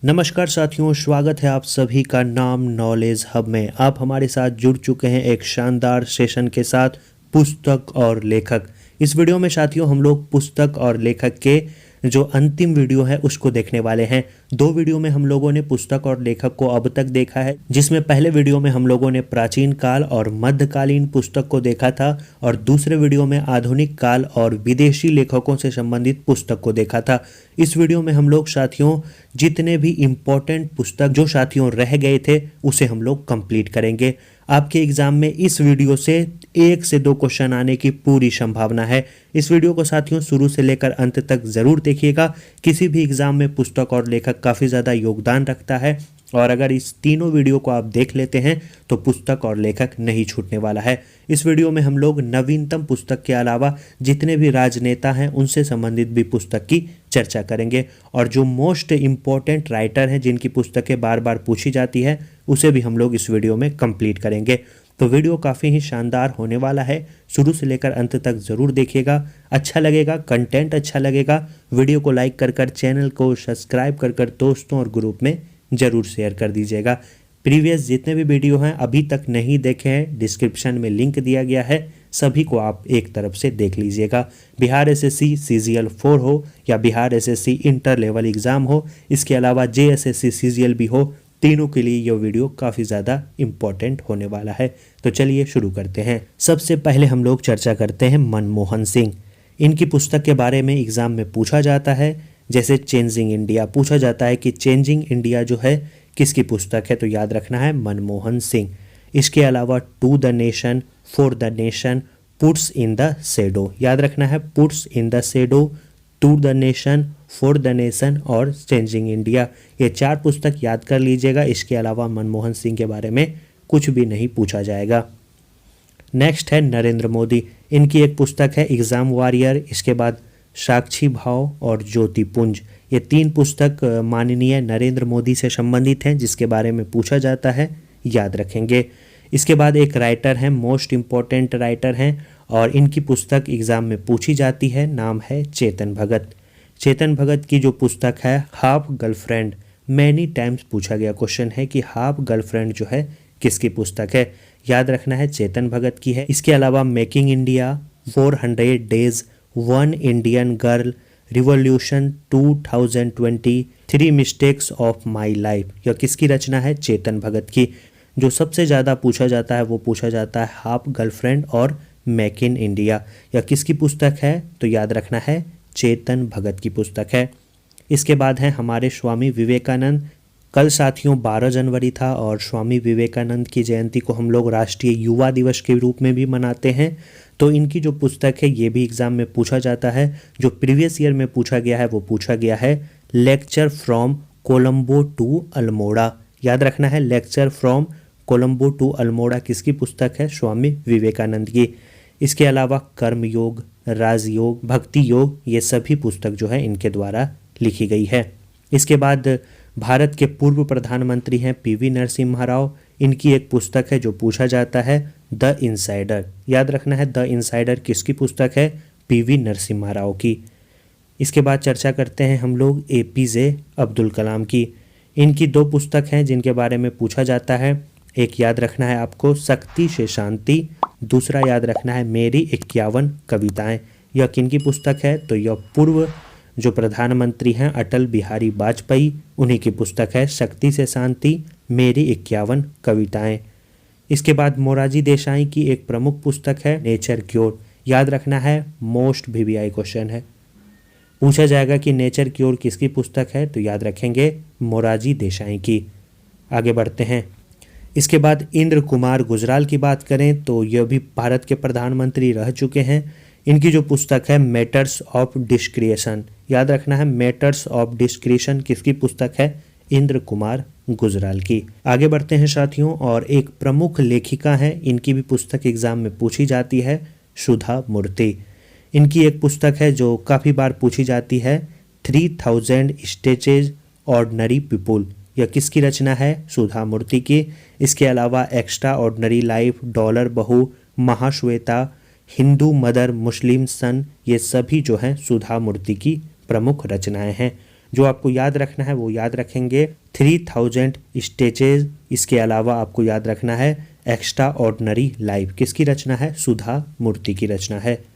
नमस्कार साथियों, स्वागत है आप सभी का नाम नॉलेज हब में। आप हमारे साथ जुड़ चुके हैं एक शानदार सेशन के साथ, पुस्तक और लेखक। इस वीडियो में साथियों हम लोग पुस्तक और लेखक के जो अंतिम वीडियो है उसको देखने वाले हैं। दो वीडियो में हम लोगों ने पुस्तक और लेखक को अब तक देखा है, जिसमें पहले वीडियो में हम लोगों ने प्राचीन काल और मध्यकालीन पुस्तक को देखा था और दूसरे वीडियो में आधुनिक काल और विदेशी लेखकों से संबंधित पुस्तक को देखा था। इस वीडियो में हम लोग साथियों जितने भी इम्पोर्टेंट पुस्तक जो साथियों रह गए थे उसे हम लोग कंप्लीट करेंगे। आपके एग्जाम में इस वीडियो से 1 से 2 क्वेश्चन आने की पूरी संभावना है। इस वीडियो को साथियों शुरू से लेकर अंत तक जरूर देखिएगा। किसी भी एग्जाम में पुस्तक और लेखक काफ़ी ज़्यादा योगदान रखता है और अगर इस तीनों वीडियो को आप देख लेते हैं तो पुस्तक और लेखक नहीं छूटने वाला है। इस वीडियो में हम लोग नवीनतम पुस्तक के अलावा जितने भी राजनेता हैं उनसे संबंधित भी पुस्तक की चर्चा करेंगे और जो मोस्ट इम्पॉर्टेंट राइटर हैं जिनकी पुस्तकें बार बार पूछी जाती है उसे भी हम लोग इस वीडियो में कंप्लीट करेंगे। तो वीडियो काफ़ी ही शानदार होने वाला है, शुरू से लेकर अंत तक ज़रूर देखिएगा। अच्छा लगेगा, कंटेंट अच्छा लगेगा, वीडियो को लाइक कर चैनल को सब्सक्राइब कर दोस्तों और ग्रुप में ज़रूर शेयर कर दीजिएगा। प्रीवियस जितने भी वीडियो हैं अभी तक नहीं देखे हैं, डिस्क्रिप्शन में लिंक दिया गया है, सभी को आप एक तरफ से देख लीजिएगा। बिहार एसएससी सीजीएल 4 हो या Bihar SSC inter level exam हो, इसके अलावा जेएसएससी सीजीएल भी हो, तीनों के लिए यह वीडियो काफ़ी ज़्यादा इम्पॉर्टेंट होने वाला है। तो चलिए शुरू करते हैं। सबसे पहले हम लोग चर्चा करते हैं मनमोहन सिंह। इनकी पुस्तक के बारे में एग्ज़ाम में पूछा जाता है, जैसे चेंजिंग इंडिया पूछा जाता है कि चेंजिंग इंडिया जो है किसकी पुस्तक है, तो याद रखना है मनमोहन सिंह। इसके अलावा to the nation, for the nation, puts in the shadow, याद रखना है puts in the shadow, to the nation, for the nation और चेंजिंग इंडिया, ये 4 पुस्तक याद कर लीजिएगा। इसके अलावा मनमोहन सिंह के बारे में कुछ भी नहीं पूछा जाएगा। नेक्स्ट है नरेंद्र मोदी। इनकी एक पुस्तक है एग्ज़ाम वॉरियर, इसके बाद साक्षी भाव और ज्योतिपुंज। ये 3 पुस्तक माननीय नरेंद्र मोदी से संबंधित हैं जिसके बारे में पूछा जाता है, याद रखेंगे। इसके बाद एक राइटर हैं, मोस्ट इम्पॉर्टेंट राइटर हैं और इनकी पुस्तक एग्ज़ाम में पूछी जाती है, नाम है चेतन भगत। चेतन भगत की जो पुस्तक है हाफ गर्लफ्रेंड, मैनी टाइम्स पूछा गया क्वेश्चन है कि हाफ गर्लफ्रेंड जो है किसकी पुस्तक है, याद रखना है चेतन भगत की है। इसके अलावा making India, 400 days, one Indian girl, revolution 2020, 3 mistakes of my life, यह किसकी रचना है, चेतन भगत की। जो सबसे ज़्यादा पूछा जाता है वो पूछा जाता है हाफ गर्लफ्रेंड और मेक इन इंडिया, यह किसकी पुस्तक है, तो याद रखना है चेतन भगत की पुस्तक है। इसके बाद है हमारे स्वामी विवेकानंद। कल साथियों 12 जनवरी था और स्वामी विवेकानंद की जयंती को हम लोग राष्ट्रीय युवा दिवस के रूप में भी मनाते हैं। तो इनकी जो पुस्तक है ये भी एग्ज़ाम में पूछा जाता है। जो प्रीवियस ईयर में पूछा गया है वो पूछा गया है lecture from Colombo to Almora, याद रखना है lecture from Colombo to Almora किसकी पुस्तक है, स्वामी विवेकानंद की। इसके अलावा कर्म योग, राजयोग, भक्ति योग, ये सभी पुस्तक जो है इनके द्वारा लिखी गई है। इसके बाद भारत के पूर्व प्रधानमंत्री हैं पीवी नरसिम्हा राव। इनकी एक पुस्तक है जो पूछा जाता है द इनसाइडर, याद रखना है द इनसाइडर किसकी पुस्तक है, पीवी नरसिम्हा राव की। इसके बाद चर्चा करते हैं हम लोग एपीजे अब्दुल कलाम की। इनकी 2 पुस्तक हैं जिनके बारे में पूछा जाता है, एक याद रखना है आपको शक्ति से शांति, दूसरा याद रखना है मेरी 51 कविताएं। यह किनकी पुस्तक है, तो यह पूर्व जो प्रधानमंत्री हैं अटल बिहारी वाजपेयी, उन्हीं की पुस्तक है शक्ति से शांति, मेरी 51 कविताएं। इसके बाद मोरारजी देसाई की एक प्रमुख पुस्तक है नेचर क्योर, याद रखना है मोस्ट वीवीआई क्वेश्चन है, पूछा जाएगा कि नेचर क्योर किसकी पुस्तक है, तो याद रखेंगे मोरारजी देसाई की। आगे बढ़ते हैं। इसके बाद इंद्र कुमार गुजराल की बात करें तो यह भी भारत के प्रधानमंत्री रह चुके हैं। इनकी जो पुस्तक है मैटर्स ऑफ डिस्क्रिएशन, याद रखना है मैटर्स ऑफ डिस्क्रिएशन किसकी पुस्तक है, इंद्र कुमार गुजराल की। आगे बढ़ते हैं साथियों, और एक प्रमुख लेखिका हैं, इनकी भी पुस्तक एग्जाम में पूछी जाती है, सुधा मूर्ति। इनकी एक पुस्तक है जो काफ़ी बार पूछी जाती है, 3000 स्टेचेज ऑर्डनरी पीपुल, यह किसकी रचना है, सुधा मूर्ति की। इसके अलावा एक्स्ट्रा ऑर्डनरी लाइफ, डॉलर बहू, महाश्वेता, हिंदू मदर, मुस्लिम सन, ये सभी जो हैं सुधा मूर्ति की प्रमुख रचनाएं हैं। जो आपको याद रखना है वो याद रखेंगे 3000 स्टेजेस। इसके अलावा आपको याद रखना है एक्स्ट्रा ऑर्डिनरी लाइफ, किसकी रचना है? सुधा मूर्ति की रचना है।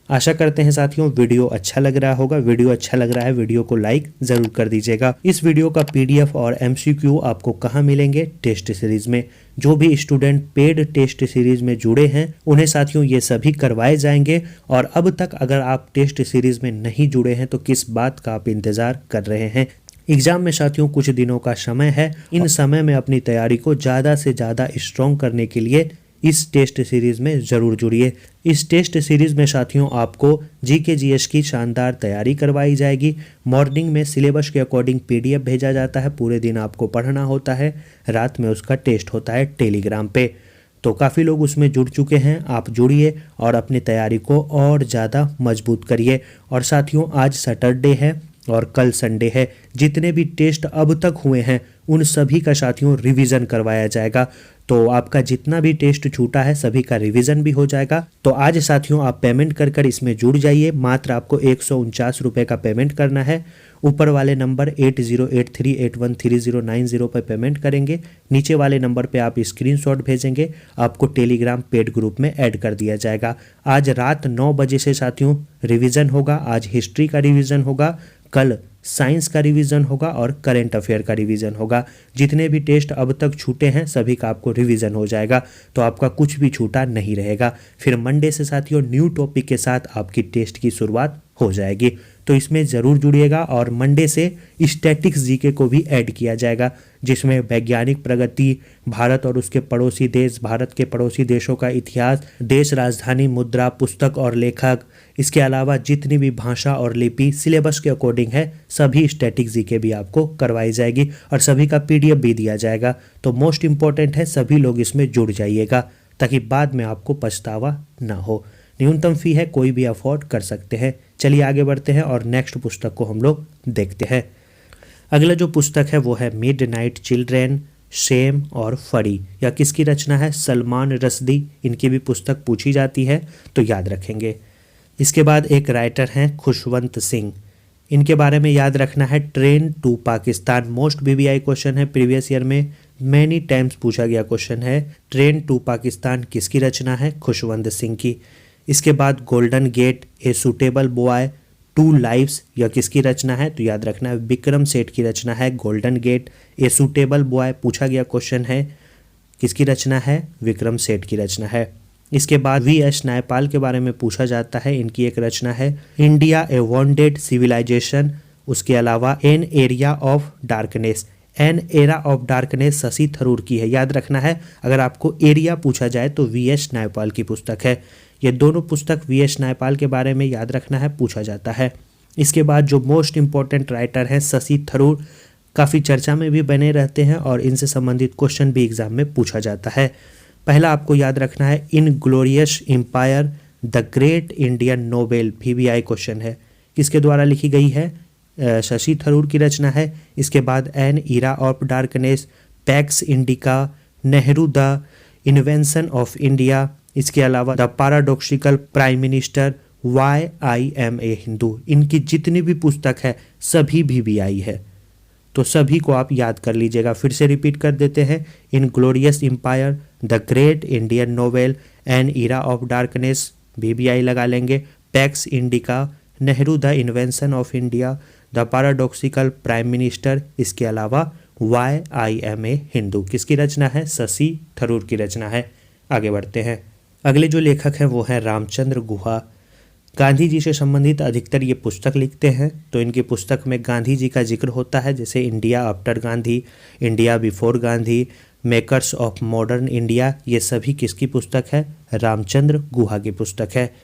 आशा करते हैं साथियों वीडियो अच्छा लग रहा होगा। वीडियो अच्छा लग रहा है वीडियो को लाइक जरूर कर दीजिएगा। इस वीडियो का पीडीएफ और एमसीक्यू आपको कहाँ मिलेंगे? टेस्ट सीरीज में। जो भी स्टूडेंट पेड टेस्ट सीरीज में जुड़े हैं उन्हें साथियों ये सभी करवाए जाएंगे। और अब तक अगर आप टेस्ट सीरीज में नहीं जुड़े हैं तो किस बात का आप इंतजार कर रहे हैं? एग्जाम में साथियों कुछ दिनों का समय है। इन समय में अपनी तैयारी को ज़्यादा से ज़्यादा स्ट्रॉन्ग करने के लिए इस टेस्ट सीरीज में ज़रूर जुड़िए। इस टेस्ट सीरीज में साथियों आपको जीके जीएस की शानदार तैयारी करवाई जाएगी। मॉर्निंग में सिलेबस के अकॉर्डिंग पीडीएफ भेजा जाता है, पूरे दिन आपको पढ़ना होता है, रात में उसका टेस्ट होता है टेलीग्राम पे। तो काफ़ी लोग उसमें जुड़ चुके हैं, आप जुड़िए और अपनी तैयारी को और ज़्यादा मजबूत करिए। और साथियों आज सैटरडे है और कल संडे है। जितने भी टेस्ट अब तक हुए हैं उन सभी का साथियों रिवीजन करवाया जाएगा। तो आपका जितना भी टेस्ट छूटा है सभी का रिवीजन भी हो जाएगा। तो आज साथियों आप पेमेंट कर इसमें जुड़ जाइए। मात्र आपको 149 रुपये का पेमेंट करना है। ऊपर वाले नंबर 8083813090 पर पेमेंट करेंगे। नीचे वाले नंबर पे आप स्क्रीनशॉट भेजेंगे, आपको टेलीग्राम पेड ग्रुप में ऐड कर दिया जाएगा। आज रात 9 बजे से साथियों रिवीजन होगा। आज हिस्ट्री का रिवीजन होगा, कल साइंस का रिवीजन होगा और करेंट अफेयर का रिवीजन होगा। जितने भी टेस्ट अब तक छूटे हैं सभी का आपको रिवीजन हो जाएगा, तो आपका कुछ भी छूटा नहीं रहेगा। फिर मंडे से साथियों न्यू टॉपिक के साथ आपकी टेस्ट की शुरुआत हो जाएगी। तो इसमें ज़रूर जुड़िएगा। और मंडे से स्टैटिक्स जीके को भी ऐड किया जाएगा, जिसमें वैज्ञानिक प्रगति, भारत और उसके पड़ोसी देश, भारत के पड़ोसी देशों का इतिहास, देश राजधानी, मुद्रा, पुस्तक और लेखक, इसके अलावा जितनी भी भाषा और लिपि सिलेबस के अकॉर्डिंग है सभी स्टैटिक्स जीके भी आपको करवाई जाएगी और सभी का पीडीएफ भी दिया जाएगा। तो मोस्ट इम्पॉर्टेंट है सभी लोग इसमें जुड़ जाइएगा ताकि बाद में आपको पछतावा ना हो। न्यूनतम फी है, कोई भी अफोर्ड कर सकते हैं। चलिए आगे बढ़ते हैं और नेक्स्ट पुस्तक को हम लोग देखते हैं। अगला जो पुस्तक है वो है मिडनाइट चिल्ड्रेन, शेम और फरी। यह किसकी रचना है? सलमान रश्दी। इनकी भी पुस्तक पूछी जाती है तो याद रखेंगे। इसके बाद एक राइटर हैं खुशवंत सिंह। इनके बारे में याद रखना है train to Pakistan. Most VVI question है, प्रीवियस ईयर में मैनी टाइम्स पूछा गया क्वेश्चन है। ट्रेन टू पाकिस्तान किसकी रचना है? खुशवंत सिंह की। इसके बाद golden gate, a suitable boy, two lives, यह किसकी रचना है? तो याद रखना है विक्रम सेठ की रचना है। Golden gate, a suitable boy पूछा गया क्वेश्चन है, किसकी रचना है? विक्रम सेठ की रचना है। इसके बाद वी.एस. नायपाल के बारे में पूछा जाता है, इनकी एक रचना है इंडिया ए वॉन्डेड सिविलाइजेशन। उसके अलावा an area of darkness, an era of darkness Shashi Tharoor की है। याद रखना है अगर आपको एरिया पूछा जाए तो वी.एस. नायपाल की पुस्तक है। ये दोनों पुस्तक वी.एस. नायपाल के बारे में याद रखना है, पूछा जाता है। इसके बाद जो मोस्ट इम्पॉर्टेंट राइटर हैं शशि थरूर, काफ़ी चर्चा में भी बने रहते हैं और इनसे संबंधित क्वेश्चन भी एग्जाम में पूछा जाता है। पहला आपको याद रखना है inglorious empire the great Indian novel, PBI question है, किसके द्वारा लिखी गई है? शशि थरूर की रचना है। इसके बाद an era of darkness, pax Indica, Nehru the invention of India. इसके अलावा the paradoxical prime minister, why I am a Hindu. इनकी जितनी भी पुस्तक है सभी बीबीआई है, तो सभी को आप याद कर लीजिएगा। फिर से रिपीट कर देते हैं, inglorious empire, the great Indian novel, an era of darkness, BBI लगा लेंगे, Pax Indica, Nehru the invention of India, the paradoxical prime minister. इसके अलावा why I am a Hindu, किसकी रचना है? शशि थरूर की रचना है। आगे बढ़ते हैं। अगले जो लेखक हैं वो हैं रामचंद्र गुहा। गांधी जी से संबंधित अधिकतर ये पुस्तक लिखते हैं, तो इनकी पुस्तक में गांधी जी का जिक्र होता है, जैसे India after Gandhi, India before Gandhi, makers of modern India. ये सभी किसकी पुस्तक है? रामचंद्र गुहा की पुस्तक है।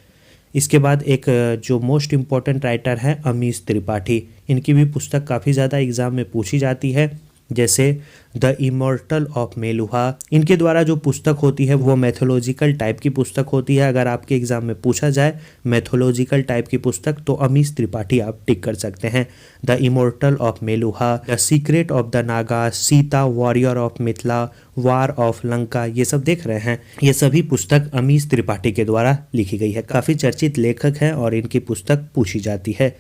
इसके बाद एक जो मोस्ट इम्पॉर्टेंट राइटर हैं अमीश त्रिपाठी, इनकी भी पुस्तक काफ़ी ज़्यादा एग्जाम में पूछी जाती है, जैसे द इमॉर्टल ऑफ मेलुहा। इनके द्वारा जो पुस्तक होती है वो मैथोलॉजिकल टाइप की पुस्तक होती है। अगर आपके एग्जाम में पूछा जाए मैथोलॉजिकल टाइप की पुस्तक तो अमीश त्रिपाठी आप टिक कर सकते हैं। The immortal of Meluha, the secret of the Naga, Sita warrior of Mithila, war of Lanka, ये सब देख रहे हैं, ये सभी पुस्तक अमीश त्रिपाठी के द्वारा लिखी गई है। काफ़ी चर्चित लेखक हैं और इनकी पुस्तक पूछी जाती है।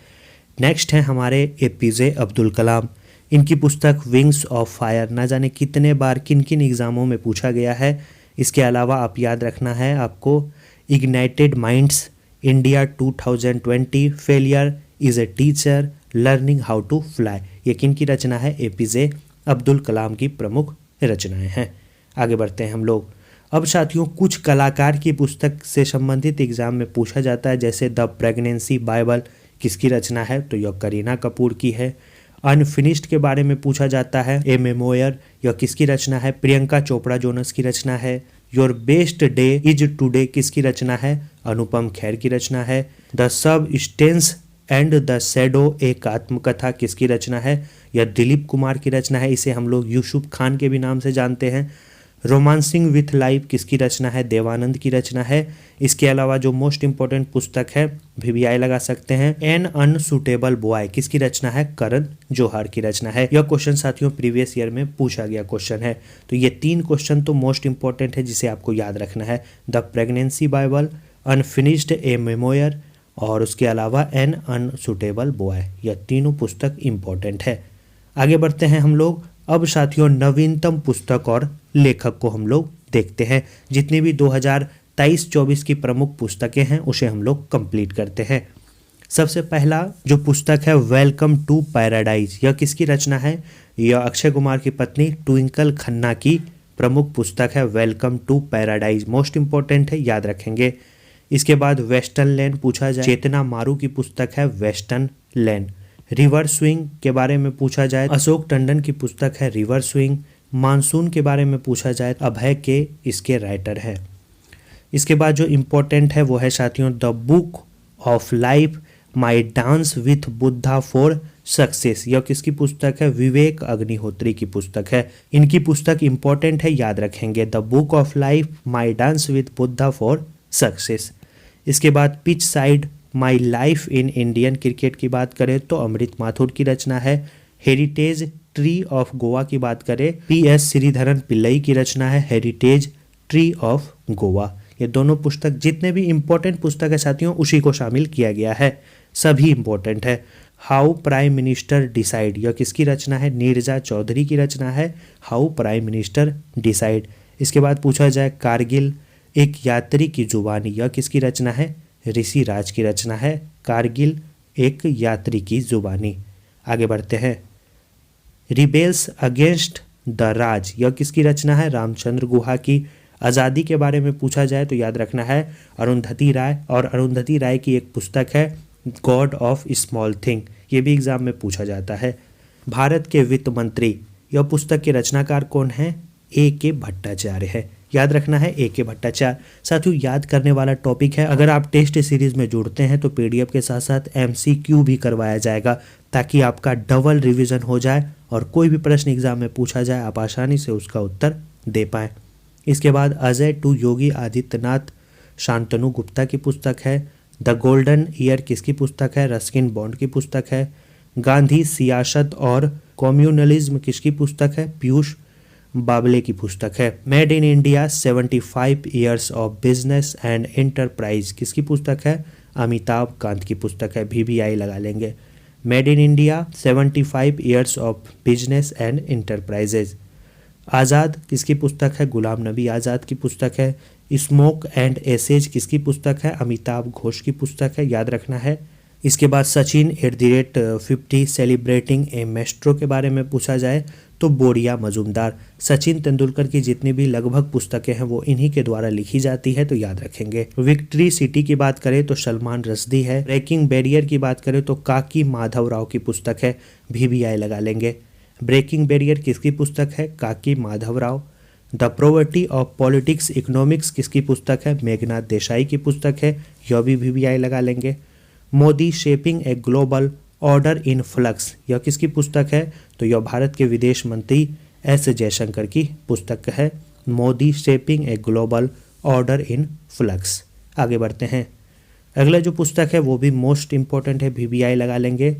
नेक्स्ट हैं हमारे एपीजे अब्दुल कलाम। इनकी पुस्तक विंग्स ऑफ फायर ना जाने कितने बार किन किन एग्ज़ामों में पूछा गया है। इसके अलावा आप याद रखना है आपको ignited minds, India 2020, failure is a teacher, learning how to fly, ये किन की रचना है? एपीजे अब्दुल कलाम की प्रमुख रचनाएं हैं। आगे बढ़ते हैं हम लोग। अब साथियों कुछ कलाकार की पुस्तक से संबंधित एग्जाम में पूछा जाता है, जैसे द प्रेगनेंसी बाइबल किसकी रचना है? तो यह करीना कपूर की है। अनफिनिश्ड के बारे में पूछा जाता है, ए मेमोयर, यह किसकी रचना है? प्रियंका चोपड़ा जोनस की रचना है। Your best day is today किसकी रचना है? अनुपम खेर की रचना है। The substance and the shadow एक आत्मकथा किसकी रचना है? यह दिलीप कुमार की रचना है। इसे हम लोग यूसुफ खान के भी नाम से जानते हैं। रोमांसिंग विथ लाइफ किसकी रचना है? देवानंद की रचना है। इसके अलावा जो मोस्ट इंपॉर्टेंट पुस्तक है, VVI लगा सकते हैं, एन अनसुटेबल बॉय किसकी रचना है? करण जौहर की रचना है। यह क्वेश्चन साथियों प्रीवियस ईयर में पूछा गया क्वेश्चन है। तो ये 3 क्वेश्चन तो मोस्ट इंपॉर्टेंट है जिसे आपको याद रखना है, the pregnancy Bible, unfinished A memoir और उसके अलावा एन अनसुटेबल बॉय। यह तीनों पुस्तक इंपॉर्टेंट है। आगे बढ़ते हैं हम लोग। अब साथियों नवीनतम पुस्तक और लेखक को हम लोग देखते हैं। जितनी भी 2023-24 की प्रमुख पुस्तकें हैं उसे हम लोग कंप्लीट करते हैं। सबसे पहला जो पुस्तक है वेलकम टू पैराडाइज, यह किसकी रचना है? यह अक्षय कुमार की पत्नी ट्विंकल खन्ना की प्रमुख पुस्तक है welcome to paradise. Most important है, याद रखेंगे। इसके बाद वेस्टर्न लैंड पूछा जाए, चेतना मारू की पुस्तक है वेस्टर्न लैंड। रिवर स्विंग के बारे में पूछा जाए, अशोक टंडन की पुस्तक है रिवर स्विंग। मानसून के बारे में पूछा जाए, अभय के इसके राइटर है। इसके बाद जो इम्पोर्टेंट है वो है साथियों the book of life, my dance with Buddha for success. यह किसकी पुस्तक है? विवेक अग्निहोत्री की पुस्तक है। इनकी पुस्तक इंपॉर्टेंट है, याद रखेंगे, the book of life, my dance with Buddha for success. इसके बाद pitch side, my life in Indian cricket की बात करें तो अमृत माथुर की रचना है। हेरिटेज ट्री ऑफ गोवा की बात करें, PS श्रीधरन पिल्लई की रचना है हेरिटेज ट्री ऑफ गोवा। ये दोनों पुस्तक, जितने भी इंपॉर्टेंट पुस्तक है साथियों उसी को शामिल किया गया है, सभी इंपॉर्टेंट है। हाउ प्राइम मिनिस्टर डिसाइड, यह किसकी रचना है? नीरजा चौधरी की रचना है हाउ प्राइम मिनिस्टर डिसाइड। इसके बाद पूछा जाए कारगिल एक यात्री की जुबानी, यह किसकी रचना है? ऋषि राज की रचना है कारगिल एक यात्री की जुबानी। आगे बढ़ते हैं। रिबेल्स अगेंस्ट द राज, यह किसकी रचना है? रामचंद्र गुहा की। आज़ादी के बारे में पूछा जाए तो याद रखना है अरुंधति राय, और अरुंधति राय की एक पुस्तक है गॉड ऑफ स्मॉल थिंग, ये भी एग्जाम में पूछा जाता है। भारत के वित्त मंत्री, यह पुस्तक के रचनाकार कौन है? A.K. भट्टाचार्य है। याद रखना है A.K. भट्टाचार्य। साथियों याद करने वाला टॉपिक है, अगर आप टेस्ट सीरीज में जुड़ते हैं तो PDF के साथ साथ MCQ भी करवाया जाएगा ताकि आपका डबल रिवीजन हो जाए और कोई भी प्रश्न एग्जाम में पूछा जाए आप आसानी से उसका उत्तर दे पाएँ। इसके बाद अजय टू योगी आदित्यनाथ शांतनु गुप्ता की पुस्तक है। द गोल्डन ईयर किसकी पुस्तक है? रस्किन बॉन्ड की पुस्तक है। गांधी सियासत और कम्युनलिज्म किसकी पुस्तक है? पीयूष बाबले की पुस्तक है। Made in India 75 years of business and enterprise किसकी पुस्तक है? अमिताभ कांत की पुस्तक है, VVI लगा लेंगे। Made in India 75 years of business and enterprises. Azad किसकी पुस्तक है? गुलाम नबी आज़ाद की पुस्तक है। स्मोक एंड एसेज किसकी पुस्तक है? अमिताभ घोष की पुस्तक है, याद रखना है। इसके बाद सचिन @50 सेलिब्रेटिंग ए मेस्ट्रो के बारे में पूछा जाए तो बोरिया मजूमदार। सचिन तेंदुलकर की जितनी भी लगभग पुस्तकें हैं वो इन्हीं के द्वारा लिखी जाती है, तो याद रखेंगे। विक्ट्री सिटी की बात करें तो सलमान रश्दी है। ब्रेकिंग बैरियर की बात करें तो काकी माधवराव की पुस्तक है, VVI लगा लेंगे। ब्रेकिंग बैरियर किसकी पुस्तक है? काकी Madhavrao. The poverty of politics economics किसकी पुस्तक है? मेघनाथ देसाई की पुस्तक है, यह भी VVI लगा लेंगे। Modi shaping a global order in flux, यह किसकी पुस्तक है? तो यह भारत के विदेश मंत्री S जयशंकर की पुस्तक है, Modi shaping a global order in flux. आगे बढ़ते हैं। अगला जो पुस्तक है वो भी मोस्ट इंपॉर्टेंट है, VVI लगा लेंगे।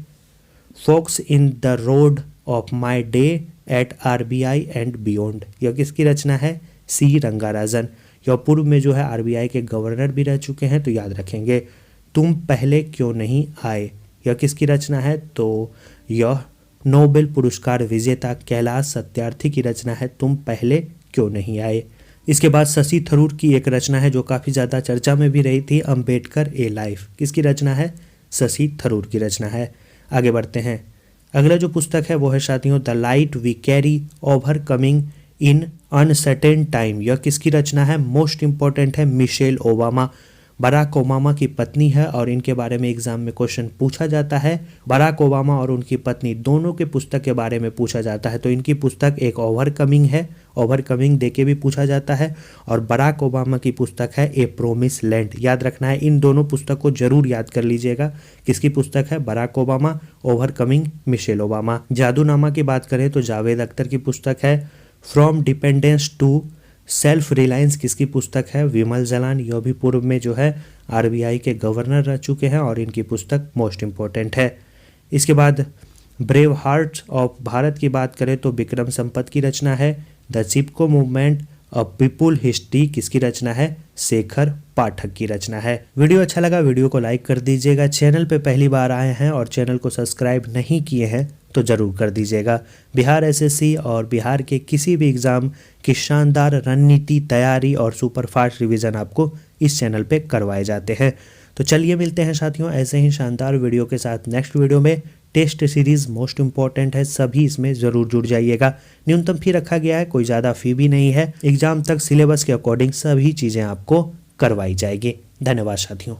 Folks in the road of my day at RBI and beyond, यह किसकी रचना है? C रंगाराजन। यह पूर्व में जो है RBI के गवर्नर भी रह चुके हैं, तो याद रखेंगे। तुम पहले क्यों नहीं आए, यह किसकी रचना है? तो यह नोबेल पुरस्कार विजेता कैलाश सत्यार्थी की रचना है, तुम पहले क्यों नहीं आए। इसके बाद शशि थरूर की एक रचना है जो काफ़ी ज़्यादा चर्चा में भी रही थी, अंबेडकर ए लाइफ। किसकी रचना है? शशि थरूर की रचना है। आगे बढ़ते हैं। अगला जो पुस्तक है वो है साथियों the light we carry overcoming in uncertain time. यह किसकी रचना है? मोस्ट इंपॉर्टेंट है, मिशेल ओबामा। बराक ओबामा की पत्नी है और इनके बारे में एग्जाम में क्वेश्चन पूछा जाता है। बराक ओबामा और उनकी पत्नी दोनों के पुस्तक के बारे में पूछा जाता है। तो इनकी पुस्तक एक ओवरकमिंग है, ओवरकमिंग देके भी पूछा जाता है, और बराक ओबामा की पुस्तक है ए प्रोमिस लैंड। याद रखना है, इन दोनों पुस्तक को जरूर याद कर लीजिएगा। किसकी पुस्तक है? Barack Obama, overcoming Michelle Obama. Jadunama की बात करें तो जावेद अख्तर की पुस्तक है। From dependence to self reliance किसकी पुस्तक है? विमल जलान। यह भी पूर्व में जो है आरबीआई के गवर्नर रह चुके हैं और इनकी पुस्तक मोस्ट इंपॉर्टेंट है। इसके बाद ब्रेव हार्ट्स ऑफ भारत की बात करें तो विक्रम संपत की रचना है। The Chipko movement a people history किसकी रचना है? शेखर पाठक की रचना है। वीडियो अच्छा लगा वीडियो को लाइक कर दीजिएगा। चैनल पे पहली बार आए हैं और चैनल को सब्सक्राइब नहीं किए हैं तो ज़रूर कर दीजिएगा। बिहार एसएससी और बिहार के किसी भी एग्ज़ाम की शानदार रणनीति, तैयारी और सुपरफास्ट रिवीजन आपको इस चैनल पे करवाए जाते हैं। तो चलिए मिलते हैं साथियों ऐसे ही शानदार वीडियो के साथ नेक्स्ट वीडियो में। टेस्ट सीरीज़ मोस्ट इंपॉर्टेंट है, सभी इसमें ज़रूर जुड़ जाइएगा। न्यूनतम फी रखा गया है, कोई ज़्यादा फी भी नहीं है। एग्ज़ाम तक सिलेबस के अकॉर्डिंग सभी चीज़ें आपको करवाई जाएगी। धन्यवाद साथियों।